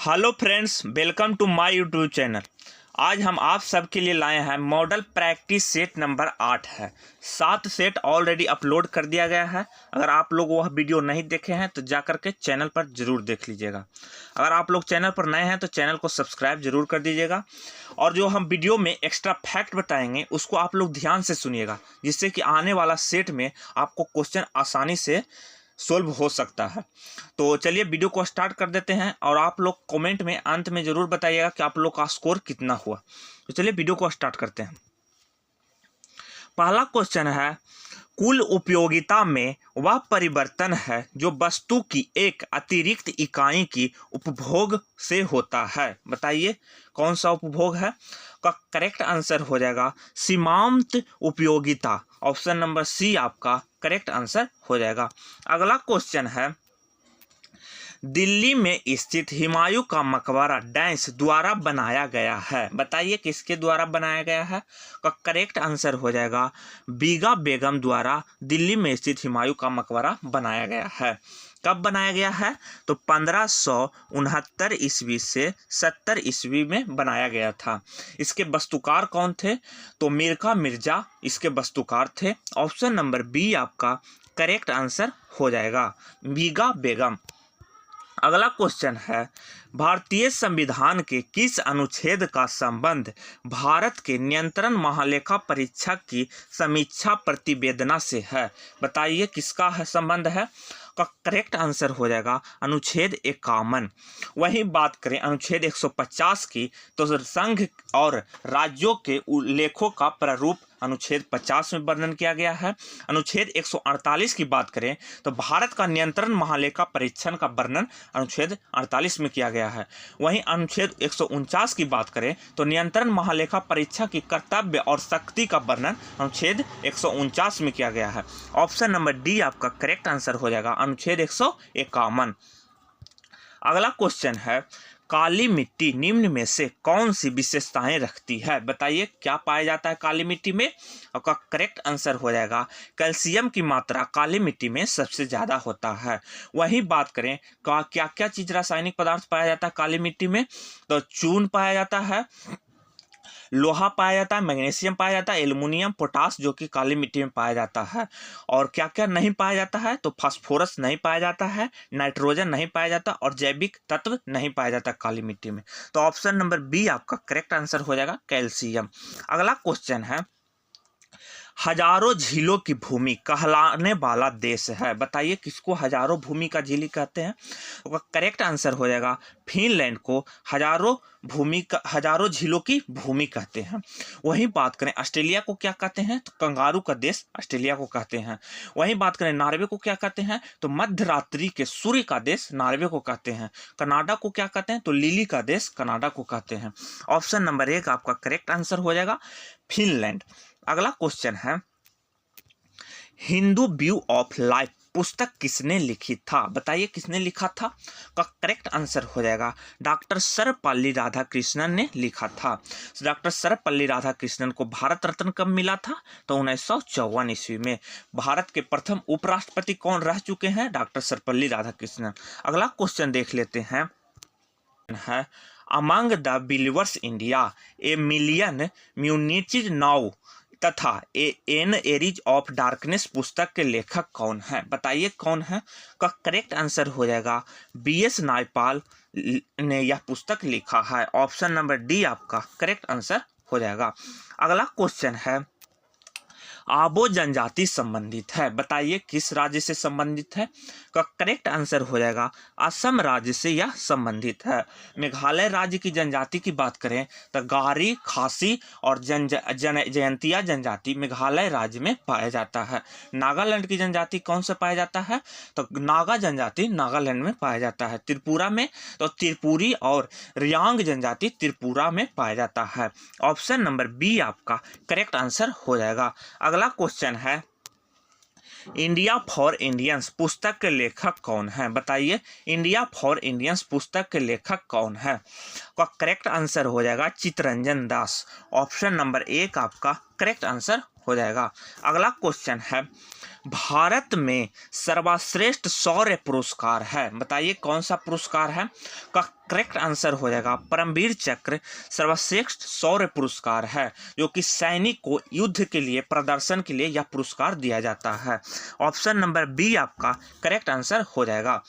Hello friends, welcome to my YouTube channel. आज हम आप सबके लिए लाए हैं मॉडल प्रैक्टिस सेट नंबर 8 है। 7 सेट ऑलरेडी अपलोड कर दिया गया है। अगर आप लोग वह वीडियो नहीं देखे हैं तो जाकर के चैनल पर ज़रूर देख लीजिएगा। अगर आप लोग चैनल पर नए हैं तो चैनल को सब्सक्राइब जरूर कर दीजिएगा। और जो हम वीडियो में एक्स्ट्रा फैक्ट बताएंगे उसको आप लोग ध्यान से सुनिएगा, जिससे कि आने वाला सेट में आपको क्वेश्चन आसानी से सोल्व हो सकता है। तो चलिए वीडियो को स्टार्ट कर देते हैं और आप लोग कमेंट में अंत में ज़रूर बताइएगा कि आप लोग का स्कोर कितना हुआ। तो चलिए वीडियो को स्टार्ट करते हैं। पहला क्वेश्चन है, कुल उपयोगिता में वह परिवर्तन है जो वस्तु की एक अतिरिक्त इकाई की उपभोग से होता है। बताइए कौन सा उपभोग है। का करेक्ट आंसर हो जाएगा सीमांत उपयोगिता। ऑप्शन नंबर सी आपका करेक्ट आंसर हो जाएगा। अगला क्वेश्चन है, दिल्ली में स्थित हुमायूं का मकबरा डैश द्वारा बनाया गया है। बताइए किसके द्वारा बनाया गया है। का करेक्ट आंसर हो जाएगा बीगा बेगम द्वारा दिल्ली में स्थित हुमायूं का मकबरा बनाया गया है। कब बनाया गया है तो 1569 ईस्वी से 70 ईस्वी में बनाया गया था। इसके वास्तुकार कौन थे तो मिर्का मिर्जा इसके वास्तुकार थे। ऑप्शन नंबर बी आपका करेक्ट आंसर हो जाएगा बीगा बेगम। अगला क्वेश्चन है, भारतीय संविधान के किस अनुच्छेद का संबंध भारत के नियंत्रण महालेखा परीक्षक की समीक्षा प्रतिवेदना से है। बताइए किसका है संबंध है। का करेक्ट आंसर हो जाएगा अनुच्छेद 51। वहीं बात करें अनुच्छेद 150 की तो संघ और राज्यों के उल्लेखों का प्रारूप अनुच्छेद 50 में वर्णन किया गया है। अनुच्छेद 148 की बात करें तो भारत का नियंत्रण महालेखा परीक्षण का वर्णन अनुच्छेद 48 में किया गया है। वहीं अनुच्छेद 149 की बात करें तो नियंत्रण महालेखा परीक्षा की कर्तव्य और शक्ति का वर्णन अनुच्छेद 149 में किया गया है। ऑप्शन नंबर डी आपका करेक्ट आंसर हो जाएगा अनुच्छेद 151। अगला क्वेश्चन है, काली मिट्टी निम्न में से कौन सी विशेषताएं रखती है। बताइए क्या पाया जाता है काली मिट्टी में। आपका करेक्ट आंसर हो जाएगा कैल्शियम की मात्रा काली मिट्टी में सबसे ज़्यादा होता है। वहीं बात करें क्या क्या चीज़ रासायनिक पदार्थ पाया जाता है काली मिट्टी में तो चून पाया जाता है, लोहा पाया जाता है, मैग्नीशियम पाया जाता है, एल्युमिनियम, पोटास जो कि काली मिट्टी में पाया जाता है। और क्या क्या नहीं पाया जाता है तो फास्फोरस नहीं पाया जाता है, नाइट्रोजन नहीं पाया जाता और जैविक तत्व नहीं पाया जाता काली मिट्टी में। तो ऑप्शन नंबर बी आपका करेक्ट आंसर हो जाएगा कैल्शियम। अगला क्वेश्चन है, हजारों झीलों की भूमि कहलाने वाला देश है। बताइए किसको हजारों भूमि का झीली कहते हैं। तो करेक्ट आंसर हो जाएगा फिनलैंड को हजारों झीलों की भूमि कहते हैं। वहीं बात करें ऑस्ट्रेलिया को क्या कहते हैं तो कंगारू का देश ऑस्ट्रेलिया को कहते हैं। वहीं बात करें नॉर्वे को क्या कहते हैं तो मध्य रात्रि के सूर्य का देश नॉर्वे को कहते हैं। कनाडा को क्या कहते हैं तो लिली का देश कनाडा को कहते हैं। ऑप्शन नंबर 1 आपका करेक्ट आंसर हो जाएगा फिनलैंड। अगला क्वेश्चन है, हिंदू व्यू ऑफ लाइफ पुस्तक किसने लिखी था। बताइए किसने लिखा था। का करेक्ट आंसर हो जाएगा डॉक्टर सर्वपल्ली राधाकृष्णन ने लिखा था। डॉक्टर सर्वपल्ली राधाकृष्णन को भारत रत्न कब मिला था तो 1954 ईस्वी में। भारत के प्रथम उपराष्ट्रपति कौन रह चुके हैं डॉक्टर सर्वपल्ली राधाकृष्णन। अगला क्वेश्चन देख लेते हैं है, among the believers India a million mutinies now तथा एन एरिज ऑफ डार्कनेस पुस्तक के लेखक कौन है। बताइए कौन है। का करेक्ट आंसर हो जाएगा BS नायपाल ने यह पुस्तक लिखा है। ऑप्शन नंबर डी आपका करेक्ट आंसर हो जाएगा। अगला क्वेश्चन है, आबो जनजाति संबंधित है। बताइए किस राज्य से संबंधित है। का करेक्ट आंसर हो जाएगा असम राज्य से यह संबंधित है। मेघालय राज्य की जनजाति की बात करें तो गारी, खासी और जयंतिया जनजाति मेघालय राज्य में पाया जाता है। नागालैंड की जनजाति कौन सा पाया जाता है तो नागा जनजाति नागालैंड में पाया जाता है। त्रिपुरा में तो त्रिपुरी और रियांग जनजाति त्रिपुरा में पाया जाता है। ऑप्शन नंबर बी आपका करेक्ट आंसर हो जाएगा। अगला क्वेश्चन है, इंडिया फॉर इंडियंस पुस्तक के लेखक कौन है। बताइए इंडिया फॉर इंडियंस पुस्तक के लेखक कौन है। का करेक्ट आंसर हो जाएगा चित्तरंजन दास। ऑप्शन नंबर 1 आपका करेक्ट आंसर हो जाएगा। अगला क्वेश्चन है, भारत में सर्वश्रेष्ठ शौर्य पुरस्कार है? बताइए कौन सा पुरस्कार है? का करेक्ट आंसर हो जाएगा परमवीर चक्र सर्वश्रेष्ठ शौर्य पुरस्कार है, जो कि सैनिक को युद्ध के लिए प्रदर्शन के लिए यह पुरस्कार दिया जाता है। ऑप्शन नंबर बी आपका करेक्ट आंसर हो जाएगा।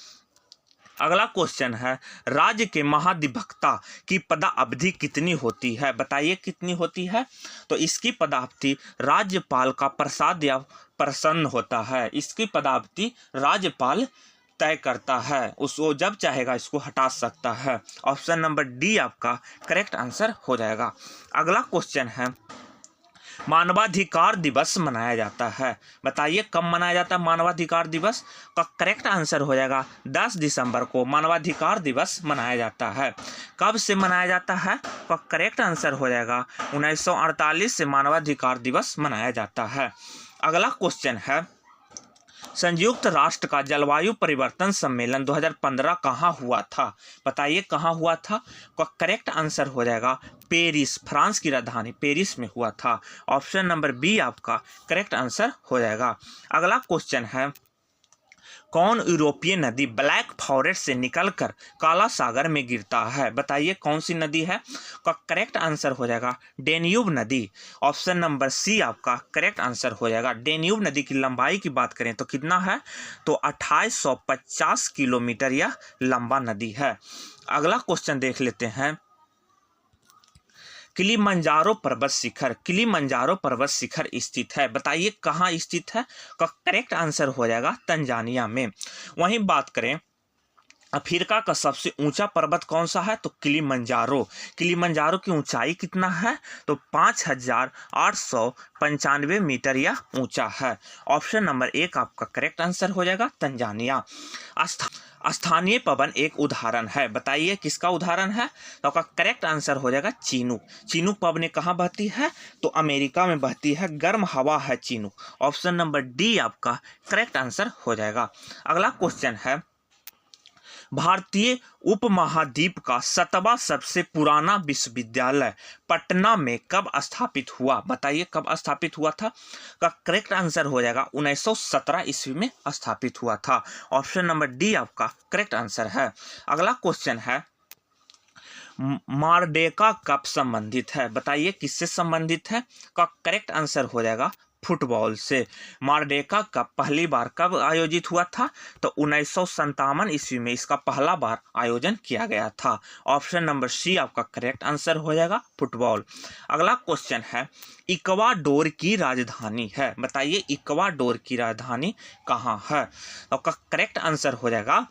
अगला क्वेश्चन है, राज्य के महाधिवक्ता की पदावधि कितनी होती है? बताइए कितनी होती है? तो इसकी पदावधि राज्यपाल का प्रसाद या प्रसन्न होता है। इसकी पदावधि राज्यपाल तय करता है, उसको जब चाहेगा इसको हटा सकता है। ऑप्शन नंबर डी आपका करेक्ट आंसर हो जाएगा। अगला क्वेश्चन है, मानवाधिकार दिवस मनाया जाता है। बताइए कब मनाया जाता है मानवाधिकार दिवस? का करेक्ट आंसर हो जाएगा 10 दिसंबर को मानवाधिकार दिवस मनाया जाता है। कब से मनाया जाता है? का करेक्ट आंसर हो जाएगा 1948 से मानवाधिकार दिवस मनाया जाता है। अगला क्वेश्चन है, संयुक्त राष्ट्र का जलवायु परिवर्तन सम्मेलन 2015 कहाँ हुआ था? बताइए कहाँ हुआ था? का करेक्ट आंसर हो जाएगा पेरिस, फ्रांस की राजधानी पेरिस में हुआ था। ऑप्शन नंबर बी आपका करेक्ट आंसर हो जाएगा। अगला क्वेश्चन है, कौन यूरोपीय नदी ब्लैक फॉरेस्ट से निकलकर काला सागर में गिरता है? बताइए कौन सी नदी है? का करेक्ट आंसर हो जाएगा डेन्यूब नदी। ऑप्शन नंबर सी आपका करेक्ट आंसर हो जाएगा। डेन्यूब नदी की लंबाई की बात करें तो कितना है? तो 2850 किलोमीटर यह लंबा नदी है। अगला क्वेश्चन देख लेते हैं, किलिमंजारो पर्वत शिखर, किलिमंजारो पर्वत शिखर स्थित है। बताइए कहाँ स्थित है? का करेक्ट आंसर हो जाएगा तंजानिया में। वहीं बात करें अफ्रीका का सबसे ऊंचा पर्वत कौन सा है? तो किलिमंजारो। किलिमंजारो की ऊंचाई कितना है? तो 5895 मीटर यह ऊंचा है। ऑप्शन नंबर एक आपका करेक्ट आंसर हो जाएगा तंजानिया। स्थानीय पवन एक उदाहरण है। बताइए किसका उदाहरण है? तो आपका करेक्ट आंसर हो जाएगा चीनूक। चीनूक पवन कहाँ बहती है? तो अमेरिका में बहती है, गर्म हवा है चीनूक। ऑप्शन नंबर डी आपका करेक्ट आंसर हो जाएगा। अगला क्वेश्चन है, भारतीय उपमहाद्वीप का 7वां सबसे पुराना विश्वविद्यालय पटना में कब स्थापित हुआ? बताइए कब स्थापित हुआ था? का करेक्ट आंसर हो जाएगा 1917 ईस्वी में स्थापित हुआ था। ऑप्शन नंबर डी आपका करेक्ट आंसर है। अगला क्वेश्चन है, मारडेका कब संबंधित है? बताइए किससे संबंधित है? का करेक्ट आंसर हो जाएगा फुटबॉल से। मारडेका कप पहली बार कब आयोजित हुआ था? तो 1957 ईस्वी में इसका पहला बार आयोजन किया गया था। ऑप्शन नंबर सी आपका करेक्ट आंसर हो जाएगा फुटबॉल। अगला क्वेश्चन है, इक्वाडोर की राजधानी है। बताइए इक्वाडोर की राजधानी कहाँ है? तो आपका करेक्ट आंसर हो जाएगा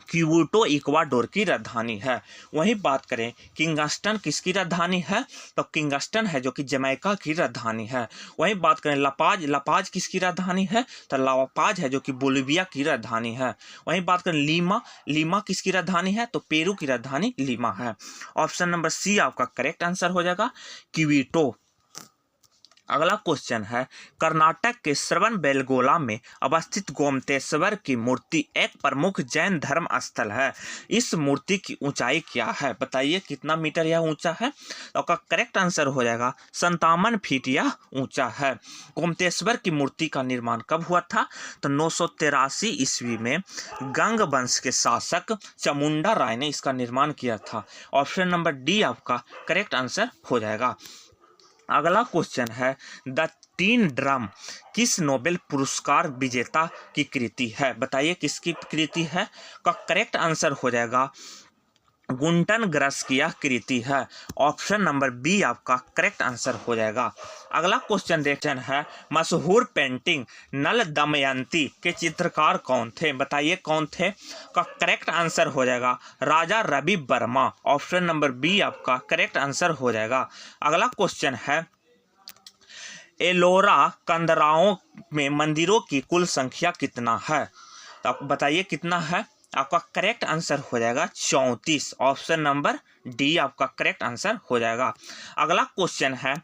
क्यूटो इक्वाडोर की राजधानी है। वहीं बात करें किंगस्टन किसकी राजधानी है? तो किंगस्टन है जो कि जमैका की राजधानी है। वहीं बात करें लापाज, लापाज किसकी राजधानी है? तो लापाज है जो कि बोलिविया की राजधानी है। वहीं बात करें लीमा, लीमा किसकी राजधानी है? तो पेरू की राजधानी लीमा है। ऑप्शन नंबर सी आपका करेक्ट आंसर हो जाएगा क्यूटो। अगला क्वेश्चन है, कर्नाटक के श्रवणबेलगोला में अवस्थित गोमतेश्वर की मूर्ति एक प्रमुख जैन धर्म स्थल है। इस मूर्ति की ऊंचाई क्या है? बताइए कितना मीटर यह ऊंचा है? तो आपका करेक्ट आंसर हो जाएगा 57 फीट यह ऊंचा है। गोमतेश्वर की मूर्ति का निर्माण कब हुआ था? तो 983 ईस्वी में गंग वंश के शासक चामुंडा राय ने इसका निर्माण किया था। ऑप्शन नंबर डी आपका करेक्ट आंसर हो जाएगा। अगला क्वेश्चन है, द तीन ड्रम किस नोबेल पुरस्कार विजेता की कृति है? बताइए किसकी कृति है? का करेक्ट आंसर हो जाएगा गुंटन ग्रस की यह कृति है। ऑप्शन नंबर बी आपका करेक्ट आंसर हो जाएगा। अगला क्वेश्चन देखते हैं, मशहूर पेंटिंग नल दमयंती के चित्रकार कौन थे? बताइए कौन थे? का करेक्ट आंसर हो जाएगा Raja Ravi Varma. Option number B आपका करेक्ट आंसर हो जाएगा। अगला क्वेश्चन है, एलोरा कंदराओं में मंदिरों की कुल संख्या कितना है? तो आप बताइए कितना है? आपका करेक्ट आंसर हो जाएगा 34। ऑप्शन नंबर डी आपका करेक्ट आंसर हो जाएगा। अगला क्वेश्चन है,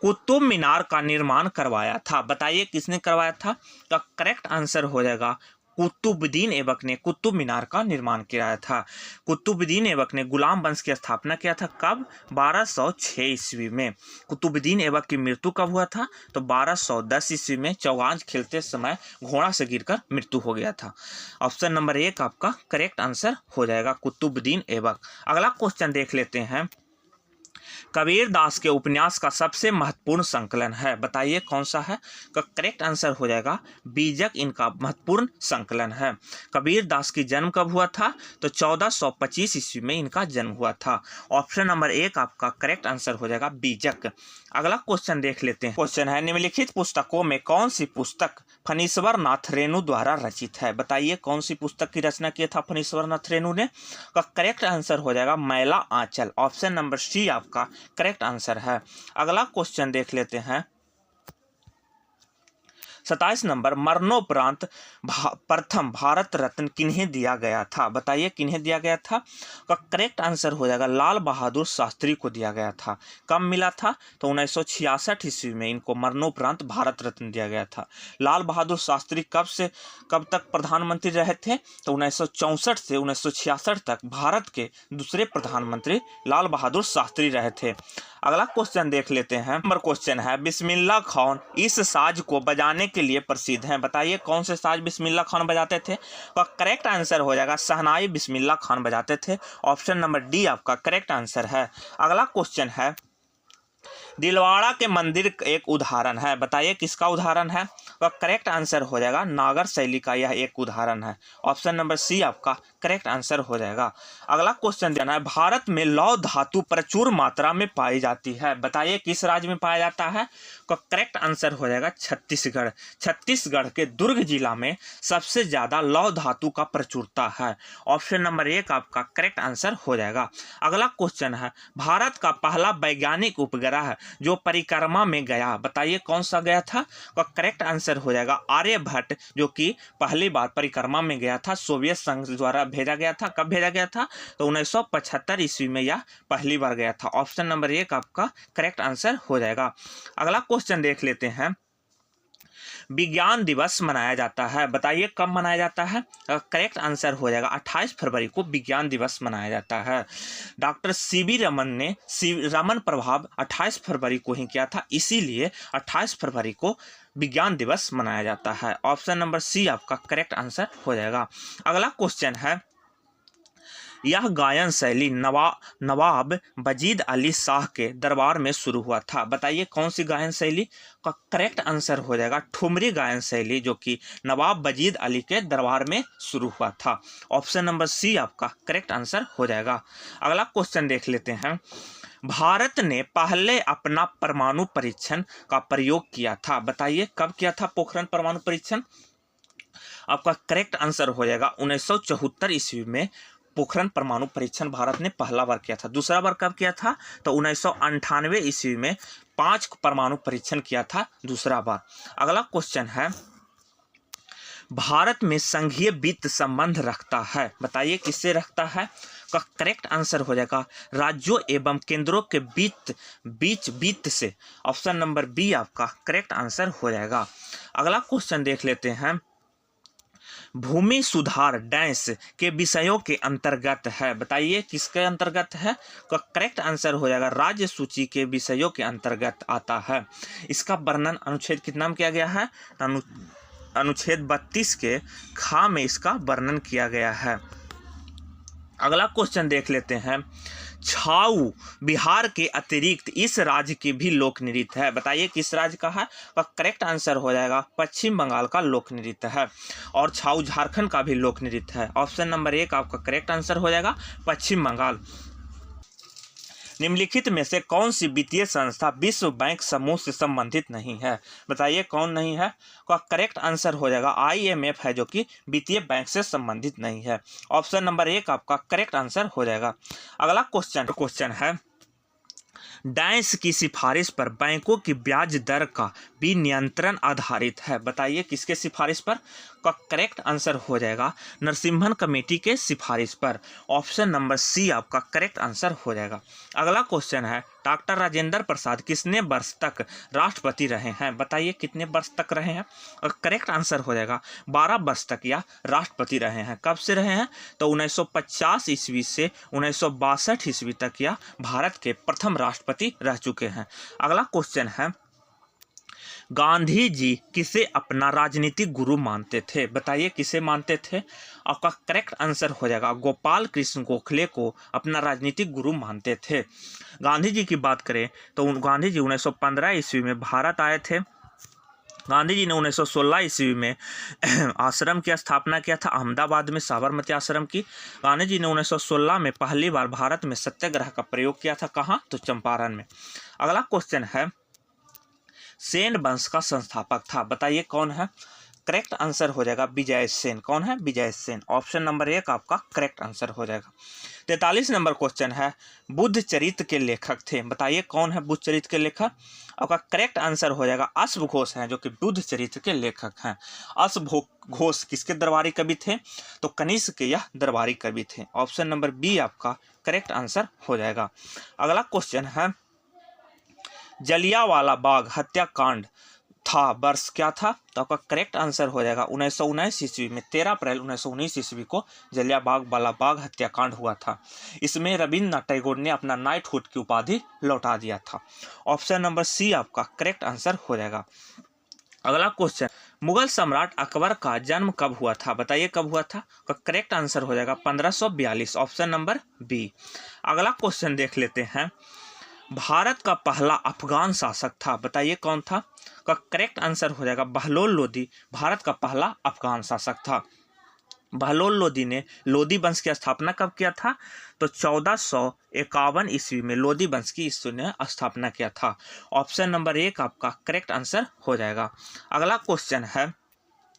कुतुब मीनार का निर्माण करवाया था। बताइए किसने करवाया था? तो करेक्ट आंसर हो जाएगा कुतुबुद्दीन ऐबक ने कुतुब मीनार का निर्माण किया था। कुतुबुद्दीन ऐबक ने गुलाम वंश की स्थापना किया था कब? 1206 ईस्वी में। कुतुबुद्दीन ऐबक की मृत्यु कब हुआ था? तो 1210 ईस्वी में चौगान खेलते समय घोड़ा से गिरकर मृत्यु हो गया था। ऑप्शन नंबर 1 आपका करेक्ट आंसर हो जाएगा कुतुबुद्दीन ऐबक। अगला क्वेश्चन देख लेते हैं। कबीर दास के उपन्यास का सबसे महत्वपूर्ण संकलन है, बताइए कौन सा है? का करेक्ट आंसर हो जाएगा बीजक इनका महत्वपूर्ण संकलन है। कबीर दास की जन्म कब हुआ था? तो 1425 ईस्वी में इनका जन्म हुआ था। ऑप्शन नंबर 1 आपका करेक्ट आंसर हो जाएगा बीजक। अगला क्वेश्चन देख लेते हैं। क्वेश्चन है निम्नलिखित पुस्तकों में कौन सी पुस्तक फणीश्वर नाथ रेणु द्वारा रचित है? बताइए कौन सी पुस्तक की रचना किया था फणीश्वर नाथ रेणु ने? का करेक्ट आंसर हो जाएगा मैला आंचल। ऑप्शन नंबर सी आपका करेक्ट आंसर है। अगला क्वेश्चन देख लेते हैं। 27 नंबर मरणोपरांत प्रथम भारत रत्न किन्हें दिया गया था? बताइए किन्हें दिया गया था? का करेक्ट आंसर हो जाएगा लाल बहादुर शास्त्री को दिया गया था। कब मिला था? तो 1966 ईस्वी में इनको मरणोपरांत भारत रत्न दिया गया था। लाल बहादुर शास्त्री कब से कब तक प्रधानमंत्री रहे थे? तो 1964 से 1966 तक भारत के दूसरे प्रधानमंत्री लाल बहादुर शास्त्री रहे थे। अगला क्वेश्चन देख लेते हैं। नंबर क्वेश्चन है बिस्मिल्लाह खान इस साज को बजाने के लिए प्रसिद्ध हैं। बताइए कौन से साज बिस्मिल्लाह खान बजाते थे? तो करेक्ट आंसर हो जाएगा शहनाई बिस्मिल्लाह खान बजाते थे। ऑप्शन नंबर डी आपका करेक्ट आंसर है। अगला क्वेश्चन है दिलवाड़ा के मंदिर एक उदाहरण है, बताइए किसका उदाहरण है? तो करेक्ट आंसर हो जाएगा नागर शैली का यह एक उदाहरण है। ऑप्शन नंबर सी आपका करेक्ट आंसर हो जाएगा। अगला क्वेश्चन देना है भारत में लौह धातु प्रचुर मात्रा में पाई जाती है, बताइए किस राज्य में पाया जाता है? तो करेक्ट आंसर हो जाएगा छत्तीसगढ़। छत्तीसगढ़ के दुर्ग जिला में सबसे ज्यादा लौह धातु का प्रचुरता है। ऑप्शन नंबर 1 आपका करेक्ट आंसर हो जाएगा। अगला क्वेश्चन है भारत का पहला वैज्ञानिक उपग्रह जो परिक्रमा में गया, बताइए कौन सा गया था? तो करेक्ट आंसर हो जाएगा आर्यभट्ट, जो कि पहली बार परिक्रमा में गया था, सोवियत संघ द्वारा भेजा गया था। कब भेजा गया था? तो 1975 ईस्वी में यह पहली बार गया था। ऑप्शन नंबर 1 आपका करेक्ट आंसर हो जाएगा। अगला क्वेश्चन देख लेते हैं। विज्ञान दिवस मनाया जाता है, बताइए कब मनाया जाता है? करेक्ट आंसर हो जाएगा 28 फरवरी को विज्ञान दिवस मनाया जाता है। डॉक्टर सीवी रमन ने रमन प्रभाव 28 फरवरी को ही किया था, इसीलिए 28 फरवरी को विज्ञान दिवस मनाया जाता है। ऑप्शन नंबर सी आपका करेक्ट आंसर हो जाएगा। अगला क्वेश्चन है यह गायन शैली नवाब वजीद अली शाह के दरबार में शुरू हुआ था, बताइए कौन सी गायन शैली? का करेक्ट आंसर हो जाएगा ठुमरी गायन शैली, जो कि नवाब वजीद अली के दरबार में शुरू हुआ था। ऑप्शन नंबर सी आपका करेक्ट आंसर हो जाएगा। अगला क्वेश्चन देख लेते हैं। भारत ने पहले अपना परमाणु परीक्षण का प्रयोग किया था, बताइए कब किया था पोखरण परमाणु परीक्षण? आपका करेक्ट आंसर हो जाएगा 1974 ईस्वी में पोखरण परमाणु परीक्षण भारत ने पहला बार किया था। दूसरा बार कब किया था? तो 1998 ईस्वी में 5 परमाणु परीक्षण किया था दूसरा बार। अगला क्वेश्चन है भारत में संघीय वित्त संबंध रखता है, बताइए किससे रखता है? का करेक्ट आंसर हो जाएगा राज्यों एवं केंद्रों के बीच वित्त से। ऑप्शन नंबर बी आपका करेक्ट आंसर हो जाएगा। अगला क्वेश्चन देख लेते हैं। भूमि सुधार डैश के विषयों के अंतर्गत है, बताइए किसके अंतर्गत है? का करेक्ट आंसर हो जाएगा राज्य सूची के विषयों के अंतर्गत आता है। इसका वर्णन अनुच्छेद कितना में किया गया है? अनुच्छेद 32 के खा में इसका वर्णन किया गया है। अगला क्वेश्चन देख लेते हैं। छाऊ बिहार के अतिरिक्त इस राज्य की भी लोक नृत्य है, बताइए किस राज्य का है? का करेक्ट आंसर हो जाएगा पश्चिम बंगाल का लोक नृत्य है। और छाऊ झारखंड का भी लोक नृत्य है। ऑप्शन नंबर 1 आपका करेक्ट आंसर हो जाएगा पश्चिम बंगाल। निम्नलिखित में से कौन सी वित्तीय संस्था विश्व बैंक समूह से संबंधित नहीं है, बताइए कौन नहीं है? का करेक्ट आंसर हो जाएगा IMF है, जो कि वित्तीय बैंक से संबंधित नहीं है। ऑप्शन नंबर 1 आपका करेक्ट आंसर हो जाएगा। अगला क्वेश्चन है डैश की सिफारिश पर बैंकों की ब्याज दर का भी नियंत्रण आधारित है, बताइए किसके सिफारिश पर? का करेक्ट आंसर हो जाएगा नरसिम्हन कमेटी के सिफारिश पर। ऑप्शन नंबर सी आपका करेक्ट आंसर हो जाएगा। अगला क्वेश्चन है डॉक्टर राजेंद्र प्रसाद कितने वर्ष तक राष्ट्रपति रहे हैं? बताइए कितने वर्ष तक रहे हैं? और करेक्ट आंसर हो जाएगा 12 वर्ष तक या राष्ट्रपति रहे हैं। कब से रहे हैं? तो 1950 ईस्वी से 1962 ईस्वी तक या भारत के प्रथम राष्ट्रपति रह चुके हैं। अगला क्वेश्चन है गांधी जी किसे अपना राजनीतिक गुरु मानते थे? बताइए किसे मानते थे? आपका करेक्ट आंसर हो जाएगा गोपाल कृष्ण गोखले को अपना राजनीतिक गुरु मानते थे। गांधी जी की बात करें तो गांधी जी 1915 ईस्वी में भारत आए थे। गांधी जी ने 1916 ईस्वी में आश्रम की स्थापना किया था अहमदाबाद में, साबरमती आश्रम की। गांधी जी ने 1916 में पहली बार भारत में सत्याग्रह का प्रयोग किया था। कहाँ? तो चंपारण में। अगला क्वेश्चन है सेन वंश का संस्थापक था। बताइए कौन है? करेक्ट आंसर हो जाएगा विजय सेन। कौन है? विजय सेन। ऑप्शन नंबर 1 आपका करेक्ट आंसर हो जाएगा। 43 नंबर क्वेश्चन है बुद्ध चरित्र के लेखक थे। बताइए कौन है बुद्ध चरित्र के लेखक? आपका करेक्ट आंसर हो जाएगा अश्व घोष हैं, जो कि बुद्ध चरित्र के लेखक हैं। अश्व घोष किसके दरबारी कवि थे? तो कनिष्क के यह दरबारी कवि थे। ऑप्शन नंबर बी आपका करेक्ट आंसर हो जाएगा। अगला क्वेश्चन है जलियांवाला बाग हत्याकांड था वर्ष क्या था? तो आपका करेक्ट आंसर हो जाएगा 1919 ईस्वी में। 13 अप्रैल 1919 ईस्वी को जलियांवाला बाग हत्याकांड हुआ था। इसमें रविन्द्रनाथ टैगोर ने अपना नाइटहुड की उपाधि लौटा दिया था। ऑप्शन नंबर सी आपका करेक्ट आंसर हो जाएगा। अगला क्वेश्चन मुगल सम्राट अकबर का जन्म कब हुआ था? बताइए कब हुआ था? तो करेक्ट आंसर हो जाएगा 1542। Option number B. अगला क्वेश्चन देख लेते हैं भारत का पहला अफगान शासक था। बताइए कौन था? का करेक्ट आंसर हो जाएगा बहलोल लोदी भारत का पहला अफगान शासक था। बहलोल लोदी ने लोदी वंश की स्थापना कब किया था? तो 1451 ईस्वी में लोदी वंश की इसने स्थापना किया था। ऑप्शन नंबर 1 आपका करेक्ट आंसर हो जाएगा। अगला क्वेश्चन है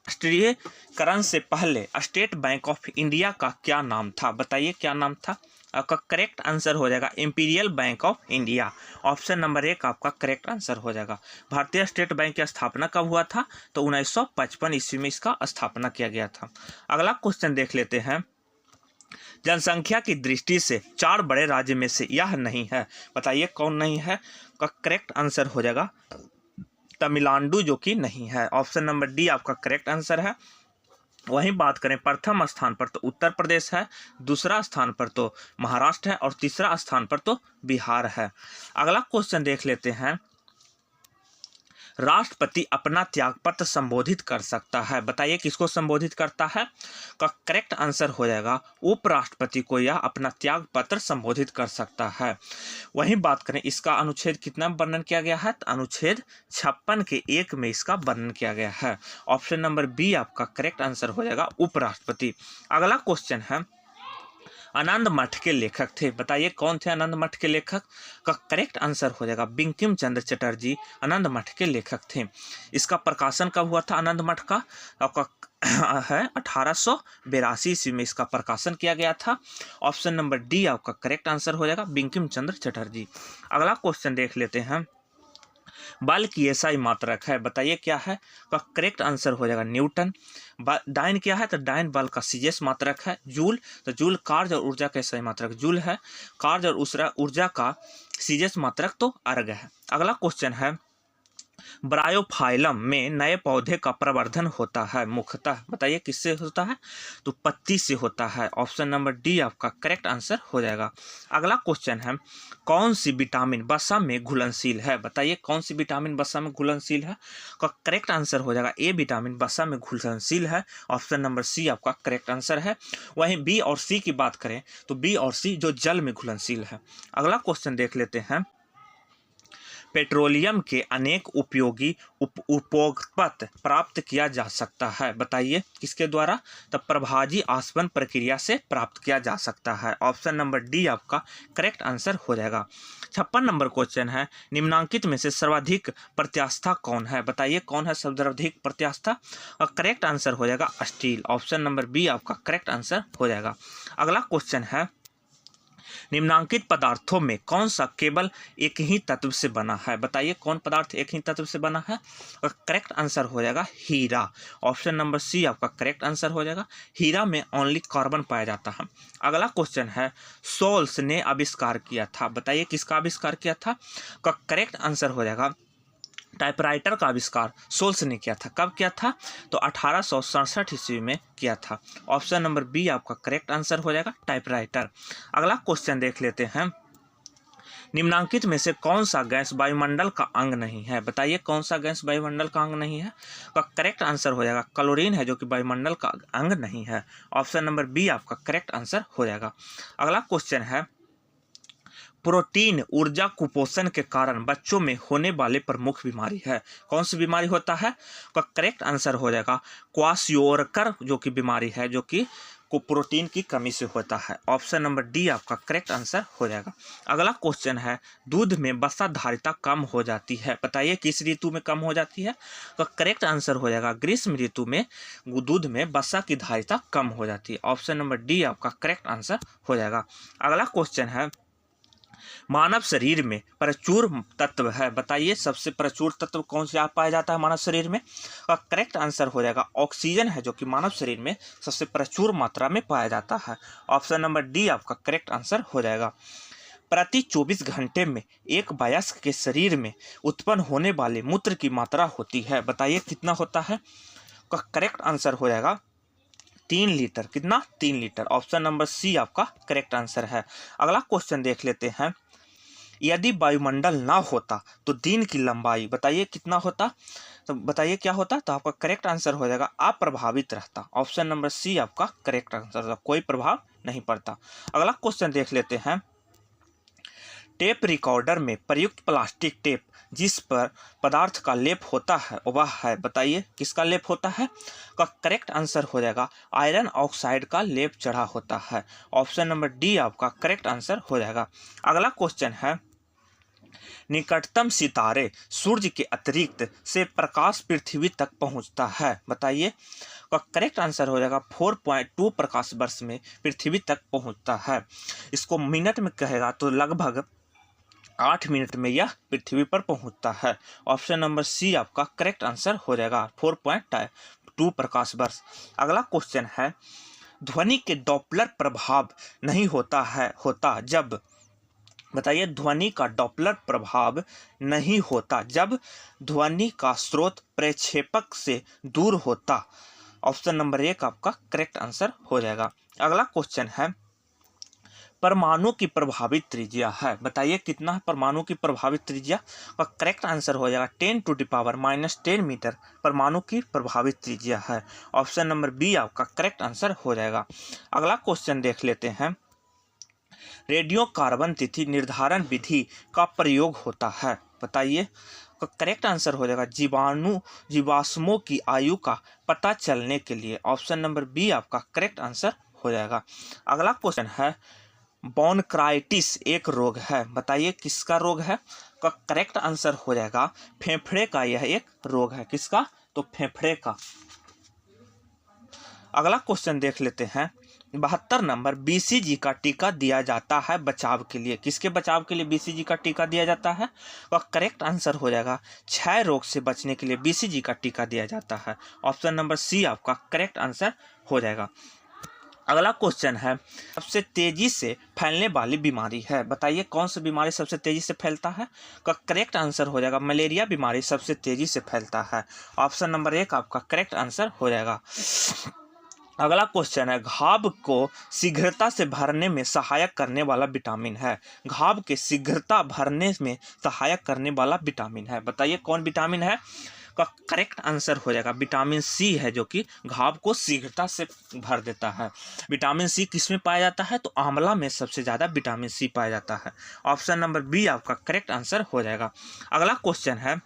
राष्ट्रीयकरण से पहले स्टेट बैंक ऑफ इंडिया का क्या नाम था? बताइए क्या नाम था? आपका करेक्ट आंसर हो जाएगा imperial bank of India. Option number 1 आपका करेक्ट आंसर हो जाएगा। भारतीय स्टेट बैंक की स्थापना कब हुआ था? तो 1955 ईस्वी में इसका स्थापना किया गया था। अगला क्वेश्चन देख लेते हैं जनसंख्या की दृष्टि से 4 बड़े राज्य में से यह नहीं है। बताइए कौन नहीं है? का करेक्ट आंसर हो जाएगा तमिलनाडु, जो कि नहीं है। ऑप्शन नंबर डी आपका करेक्ट आंसर है। वहीं बात करें प्रथम स्थान पर तो उत्तर प्रदेश है, दूसरा स्थान पर तो महाराष्ट्र है और तीसरा स्थान पर तो बिहार है। अगला क्वेश्चन देख लेते हैं राष्ट्रपति अपना त्यागपत्र संबोधित कर सकता है। बताइए किसको संबोधित करता है? का करेक्ट आंसर हो जाएगा उपराष्ट्रपति को यह अपना त्यागपत्र संबोधित कर सकता है। वहीं बात करें इसका अनुच्छेद कितना वर्णन किया गया है? अनुच्छेद 56 के 1 में इसका वर्णन किया गया है। ऑप्शन नंबर बी आपका करेक्ट आंसर हो जाएगा उपराष्ट्रपति। अगला क्वेश्चन है आनंद मठ के लेखक थे। बताइए कौन थे आनंद मठ के लेखक? का करेक्ट आंसर हो जाएगा बंकिम चंद्र चटर्जी आनंद मठ के लेखक थे। इसका प्रकाशन कब हुआ था आनंद मठ का? आपका है 1882 ईस्वी में इसका प्रकाशन किया गया था। ऑप्शन नंबर डी आपका करेक्ट आंसर हो जाएगा बंकिम चंद्र चटर्जी। अगला क्वेश्चन देख लेते हैं बल की एसआई मात्रक है। बताइए क्या है? का करेक्ट आंसर हो जाएगा न्यूटन। डाइन क्या है? तो डाइन बल का सीजीएस मात्रक है। जूल, तो जूल कार्य और ऊर्जा का एसआई मात्रक जूल है। कार्य और ऊर्जा का सीजीएस मात्रक तो अर्ग है। अगला क्वेश्चन है ब्रायोफाइलम में नए पौधे का प्रवर्धन होता है मुख्यतः। बताइए किससे होता है? तो पत्ती से होता है। ऑप्शन नंबर डी आपका करेक्ट आंसर हो जाएगा। अगला क्वेश्चन है कौन सी विटामिन वसा में घुलनशील है? बताइए कौन सी विटामिन वसा में घुलनशील है? का करेक्ट आंसर हो जाएगा ए विटामिन वसा में घुलनशील है। ऑप्शन नंबर सी आपका करेक्ट आंसर है। वहीं बी और सी की बात करें तो बी और सी जो जल में घुलनशील है। अगला क्वेश्चन देख लेते हैं पेट्रोलियम के अनेक उपयोगी उपोत्पाद प्राप्त किया जा सकता है। बताइए किसके द्वारा? तो प्रभाजी आसवन प्रक्रिया से प्राप्त किया जा सकता है। ऑप्शन नंबर डी आपका करेक्ट आंसर हो जाएगा। 56 नंबर क्वेश्चन है निम्नांकित में से सर्वाधिक प्रत्यास्था कौन है? बताइए कौन है सर्वाधिक प्रत्यास्था? और करेक्ट आंसर हो जाएगा स्टील। ऑप्शन नंबर बी आपका करेक्ट आंसर हो जाएगा। अगला क्वेश्चन है निम्नांकित पदार्थों में कौन सा केवल एक ही तत्व से बना है? बताइए कौन पदार्थ एक ही तत्व से बना है? और करेक्ट आंसर हो जाएगा हीरा। ऑप्शन नंबर सी आपका करेक्ट आंसर हो जाएगा। हीरा में ओनली कार्बन पाया जाता है। अगला क्वेश्चन है सोल्स ने आविष्कार किया था। बताइए किसका आविष्कार किया था? का करेक्ट आंसर हो जाएगा टाइपराइटर का आविष्कार सोल्स ने किया था। कब किया था? तो 1867 ईस्वी में किया था। ऑप्शन नंबर बी आपका करेक्ट आंसर हो जाएगा टाइपराइटर। अगला क्वेश्चन देख लेते हैं निम्नांकित में से कौन सा गैस वायुमंडल का अंग नहीं है? बताइए कौन सा गैस वायुमंडल का अंग नहीं है? का करेक्ट आंसर हो जाएगा क्लोरीन है जो कि वायुमंडल का अंग नहीं है। ऑप्शन नंबर बी आपका करेक्ट आंसर हो जाएगा। अगला क्वेश्चन है प्रोटीन ऊर्जा कुपोषण के कारण बच्चों में होने वाले प्रमुख बीमारी है। कौन सी बीमारी होता है? का करेक्ट आंसर हो जाएगा क्वाशियोरकर जो कि बीमारी है जो कि को प्रोटीन की कमी से होता है। ऑप्शन नंबर डी आपका करेक्ट आंसर हो जाएगा। अगला क्वेश्चन है दूध में वसा धारिता कम हो जाती है। बताइए किस ऋतु में कम हो जाती है? तो करेक्ट आंसर हो जाएगा ग्रीष्म ऋतु में दूध में वसा की धारिता कम हो जाती है। ऑप्शन नंबर डी आपका करेक्ट आंसर हो जाएगा। अगला क्वेश्चन है मानव शरीर में प्रचुर तत्व है। बताइए सबसे प्रचुर तत्व कौन सा पाया जाता है मानव शरीर में? का करेक्ट आंसर हो जाएगा ऑक्सीजन है जो कि मानव शरीर में सबसे प्रचुर मात्रा में पाया जाता है। ऑप्शन नंबर डी आपका करेक्ट आंसर हो जाएगा। प्रति 24 घंटे में एक वयस्क के शरीर में उत्पन्न होने वाले मूत्र की मात्रा होती है। बताइए कितना होता है? का करेक्ट आंसर हो जाएगा 3 लीटर। कितना? 3 लीटर। ऑप्शन नंबर सी आपका करेक्ट आंसर है। अगला क्वेश्चन देख लेते हैं यदि वायुमंडल ना होता तो दिन की लंबाई बताइए कितना होता? तो बताइए क्या होता? तो आपका करेक्ट आंसर हो जाएगा अप्रभावित रहता। ऑप्शन नंबर सी आपका करेक्ट आंसर होगा, कोई प्रभाव नहीं पड़ता। अगला क्वेश्चन देख लेते हैं टेप रिकॉर्डर में प्रयुक्त प्लास्टिक टेप जिस पर पदार्थ का लेप होता है वह है। बताइए किसका लेप होता है? का करेक्ट आंसर हो जाएगा आयरन ऑक्साइड का लेप चढ़ा होता है। ऑप्शन नंबर डी आपका करेक्ट आंसर हो जाएगा। अगला क्वेश्चन है निकटतम सितारे सूर्य के अतिरिक्त से प्रकाश पृथ्वी तक पहुंचता है। बताइए का करेक्ट आंसर हो जाएगा 4.2 प्रकाश वर्ष में पृथ्वी तक पहुंचता है। इसको मिनट में कहेगा तो लगभग 8 मिनट में यह पृथ्वी पर पहुंचता है। ऑप्शन नंबर सी आपका करेक्ट आंसर हो जाएगा 4.2 प्रकाश वर्ष। अगला क्वेश्चन है ध्वनि के डॉपलर प्रभाव नहीं होता जब। बताइए ध्वनि का डॉपलर प्रभाव नहीं होता जब ध्वनि का स्रोत प्रक्षेपक से दूर होता। ऑप्शन नंबर 1 आपका करेक्ट आंसर हो जाएगा। अगला क्वेश्चन है परमाणु की प्रभावित त्रिज्या है। बताइए कितना है परमाणु की प्रभावित त्रिज्या? का करेक्ट आंसर हो जाएगा 10⁻⁻10 मीटर परमाणु की प्रभावित त्रिज्या है। ऑप्शन नंबर बी आपका करेक्ट आंसर हो जाएगा। अगला क्वेश्चन देख लेते हैं रेडियो कार्बन तिथि निर्धारण विधि का प्रयोग होता है। बताइए का करेक्ट आंसर हो जाएगा जीवाश्मों की आयु का पता चलने के लिए। ऑप्शन नंबर बी आपका करेक्ट आंसर हो जाएगा। अगला क्वेश्चन है ब्रोंकाइटिस एक रोग है। बताइए किसका रोग है? का करेक्ट आंसर हो जाएगा फेफड़े का यह एक रोग है। किसका? तो फेफड़े का। अगला क्वेश्चन देख लेते हैं 72 नंबर BCG का टीका दिया जाता है बचाव के लिए। किसके बचाव के लिए BCG का टीका दिया जाता है? वह करेक्ट आंसर हो जाएगा क्षय रोग से बचने के लिए BCG का टीका दिया जाता है। ऑप्शन नंबर सी आपका करेक्ट आंसर हो जाएगा। अगला क्वेश्चन है सबसे तेजी से फैलने वाली बीमारी है। बताइए कौन सी बीमारी सबसे तेजी से फैलता है? का करेक्ट आंसर हो जाएगा मलेरिया बीमारी सबसे तेजी से फैलता है। ऑप्शन नंबर 1 आपका करेक्ट आंसर हो जाएगा। अगला क्वेश्चन है घाव को शीघ्रता से भरने में सहायक करने वाला विटामिन है। घाव के शीघ्रता भरने में सहायक करने वाला विटामिन है। बताइए कौन विटामिन है? का करेक्ट आंसर हो जाएगा विटामिन सी है जो कि घाव को शीघ्रता से भर देता है। विटामिन सी किस में पाया जाता है? तो आंवला में सबसे ज़्यादा विटामिन सी पाया जाता है। ऑप्शन नंबर बी आपका करेक्ट आंसर हो जाएगा। अगला क्वेश्चन है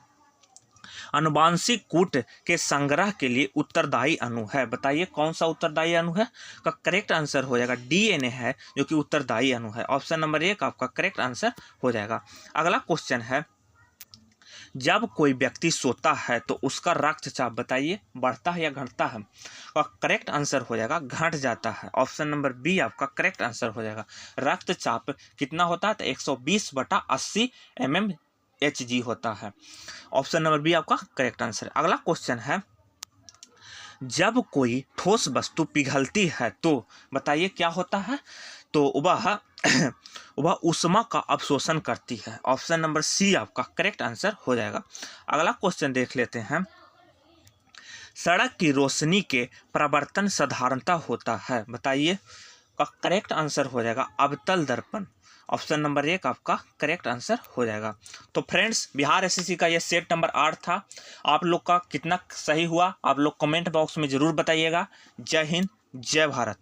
अनुवांशिक कूट के संग्रह के लिए उत्तरदायी अणु है। बताइए कौन सा उत्तरदायी अणु है? का करेक्ट आंसर हो जाएगा DNA है जो कि उत्तरदायी अणु है। ऑप्शन नंबर 1 आपका करेक्ट आंसर हो जाएगा। अगला क्वेश्चन है जब कोई व्यक्ति सोता है तो उसका रक्तचाप बताइए बढ़ता है या घटता है? और करेक्ट आंसर हो जाएगा घट जाता है। ऑप्शन नंबर बी आपका करेक्ट आंसर हो जाएगा। रक्तचाप कितना होता है? तो 120/80 mmHg होता है। ऑप्शन नंबर बी आपका करेक्ट आंसर। अगला क्वेश्चन है, जब कोई ठोस वस्तु पिघलती है तो बताइए क्या होता है? तो वह ऊष्मा का अवशोषण करती है। ऑप्शन नंबर सी आपका करेक्ट आंसर हो जाएगा। अगला क्वेश्चन देख लेते हैं, सड़क की रोशनी के प्रवर्तन साधारणतः होता है, बताइए। का करेक्ट आंसर हो जाएगा अवतल दर्पण। ऑप्शन नंबर 1 आपका करेक्ट आंसर हो जाएगा। तो फ्रेंड्स, बिहार एसएससी का ये सेट नंबर 8 था। आप लोग का कितना सही हुआ आप लोग कमेंट बॉक्स में ज़रूर बताइएगा। जय हिंद, जय भारत।